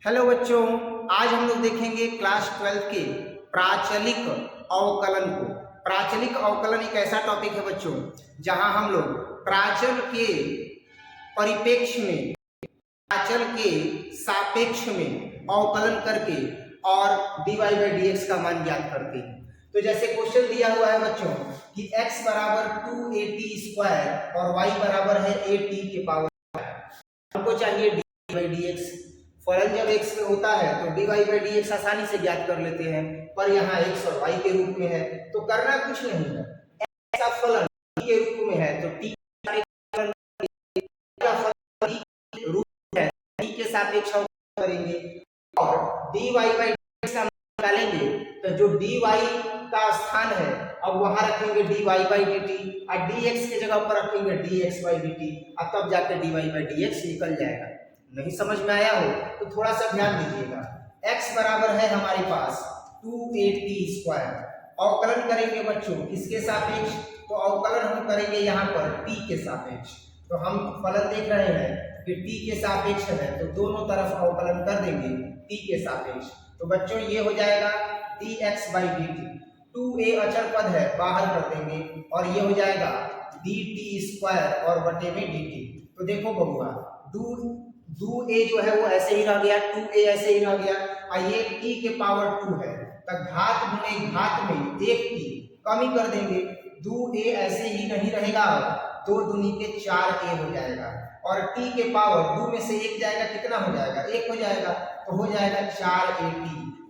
Hello बच्चों, आज हम लोग देखेंगे क्लास 12 के प्राचलिक अवकलन को। प्राचलिक अवकलन एक ऐसा टॉपिक है बच्चों जहां हम लोग प्राचल के परिप्रेक्ष्य में, प्राचल के सापेक्ष में अवकलन करके और dy बाई dx का मान ज्ञात करते हैं। तो जैसे क्वेश्चन दिया हुआ है बच्चों कि x बराबर 2at स्क्वायर और y बराबर है at के पावर, हमको चाहिए dy बाई dx। फलन जब x में होता है तो dy बाई dx आसानी से ज्ञात कर लेते हैं, पर यहाँ x और y के रूप में है तो करना कुछ नहीं है। x का फलन t के रूप में है तो t का फलन रूप है t के सापेक्ष करेंगे और dy बाई dx का निकालेंगे तो जो dy का स्थान है अब वहां रखेंगे dy बाई dt और dx के जगह पर रखेंगे dx बाई dt और तब जाकर dy बाई dx निकल जाएगा। नहीं समझ में आया हो तो थोड़ा सा ध्यान दीजिएगा। x बराबर है हमारे पास 2at स्क्वायर, अवकलन करेंगे बच्चों किसके सापेक्ष, तो अवकलन हम करेंगे यहाँ पर t के सापेक्ष। तो हम फलन देख रहे हैं कि t के सापेक्ष है तो दोनों तरफ अवकलन कर देंगे t के सापेक्ष। तो बच्चों ये हो जाएगा dx बाई dt, 2a अचर पद है बाहर कर देंगे और ये हो जाएगा dt स्क्वायर और बटे में dt। तो देखो बहुआ 2a जो है वो ऐसे ही रह गया, 2a ऐसे ही रह गया और ये t के पावर 2 है तो घात गुणे घात में एक t कमी कर देंगे, 2a ऐसे ही नहीं रहेगा, 2 दूनी के 4a हो जाएगा और t के पावर 2 में से 1 जाएगा, कितना हो जाएगा 1 हो जाएगा तो हो जाएगा 4at।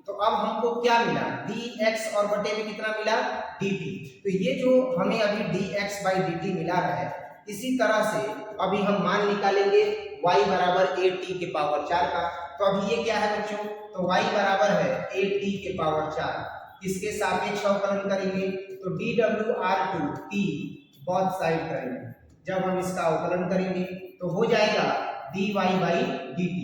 तो अब हमको क्या मिला dx और बटे में कितना मिला dt। तो ये जो हमें अभी dx बाई dt मिला है, इसी तरह से अभी हम मान निकालेंगे y बराबर at के पावर 4 का। तो अभी ये क्या है बच्चों, तो y बराबर है at के पावर 4, इसके सापेक्ष अवकलन करेंगे तो dwr2t बोथ साइड करेंगे। जब हम इसका अवकलन करेंगे तो हो जाएगा dy बाई dt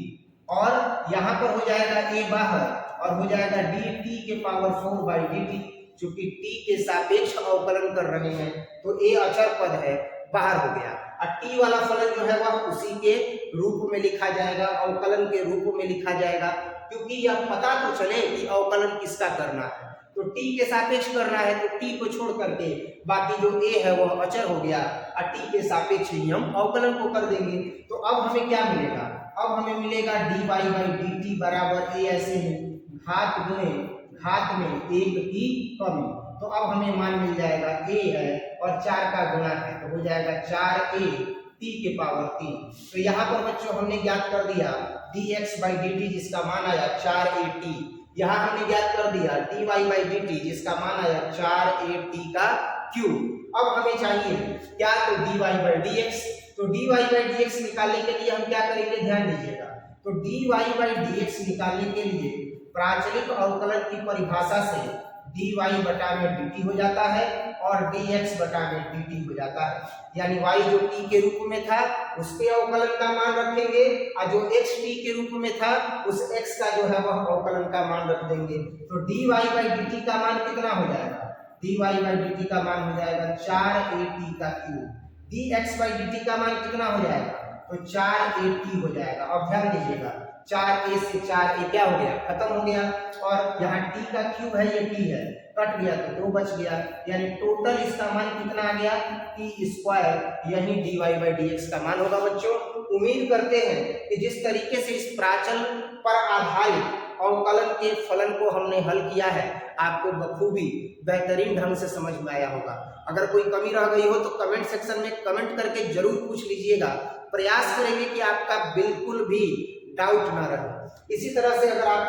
और यहाँ पर हो जाएगा a बाहर और हो जाएगा dt के पावर 4 बाई dt। चूंकि t के सापेक्ष अवकलन कर रहे हैं तो a अचर पद है बाहर हो गया और t वाला फलन जो है वह उसी के रूप में लिखा जाएगा, अवकलन के रूप में लिखा जाएगा, क्योंकि यह पता तो चले कि अवकलन किसका करना है। तो t के सापेक्ष करना है तो t को छोड़ करके बाकी जो a है वह अचर हो गया और t के सापेक्ष ही हम अवकलन को कर देंगे। तो अब हमें क्या मिलेगा, अब हमें मिलेगा dy बाई dt बराबर a ऐसे ही घात गुणे घात में 1 की कमी। तो अब हमें मान मिल जाएगा a है और 4 का गुणा है तो हो जाएगा 4a t के पावर 3। तो यहाँ पर बच्चों हमने ज्ञात कर दिया dx बाई dt जिसका मान आया 4at, यहाँ हमने ज्ञात कर दिया dy बाई dt जिसका मान आया 4at का क्यूब। अब हमें चाहिए क्या, तो dy बाई dx। तो dy बाई dx निकालने के लिए हम क्या करेंगे, ध्यान दीजिएगा। तो dy बाई dx निकालने के लिए प्राचलिक अवकलन की परिभाषा से dy बटा में dt हो जाता है और dx बटा में dt हो जाता है, यानी y जो t के रूप में था उस पे अवकलन का मान रखेंगे और जो x t के रूप में था उस x का जो है वह अवकलन का मान रख देंगे। तो dy बाई dt का मान कितना हो जाएगा, dy बाई dt का मान हो जाएगा 4at का क्यूब, dx बाई dt का मान कितना हो जाएगा, तो 4at हो जाएगा। अब ध्यान दीजिएगा 4a से 4a क्या हो गया, खत्म हो गया और यहाँ t का क्यूब है, ये t है, कट गया तो 2 बच गया, यानी टोटल इसका मान कितना आ गया t स्क्वायर, यही dy बाई dx का मान होगा। बच्चों उम्मीद करते हैं कि जिस तरीके से इस प्राचल पर आधारित अवकलन के फलन को हमने हल किया है आपको बखूबी बेहतरीन ढंग से समझ में आया होगा। अगर कोई कमी रह गई हो तो कमेंट सेक्शन में कमेंट करके जरूर पूछ लीजिएगा, प्रयास करेंगे कि आपका बिल्कुल भी डाउट ना रहे। इसी तरह से अगर आप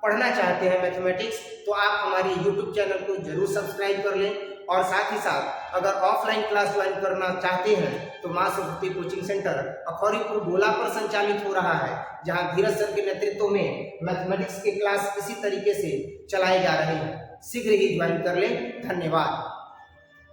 पढ़ना चाहते हैं मैथमेटिक्स तो आप हमारे YouTube चैनल को जरूर सब्सक्राइब कर लें और साथ ही साथ अगर ऑफलाइन क्लास ज्वाइन करना चाहते हैं तो मां सरस्वती कोचिंग सेंटर अखौरीपुर गोला पर संचालित हो रहा है, जहां धीरज सर के नेतृत्व में मैथमेटिक्स के क्लास इसी तरीके से चलाए जा रहे हैं। शीघ्र ही ज्वाइन कर लें। धन्यवाद।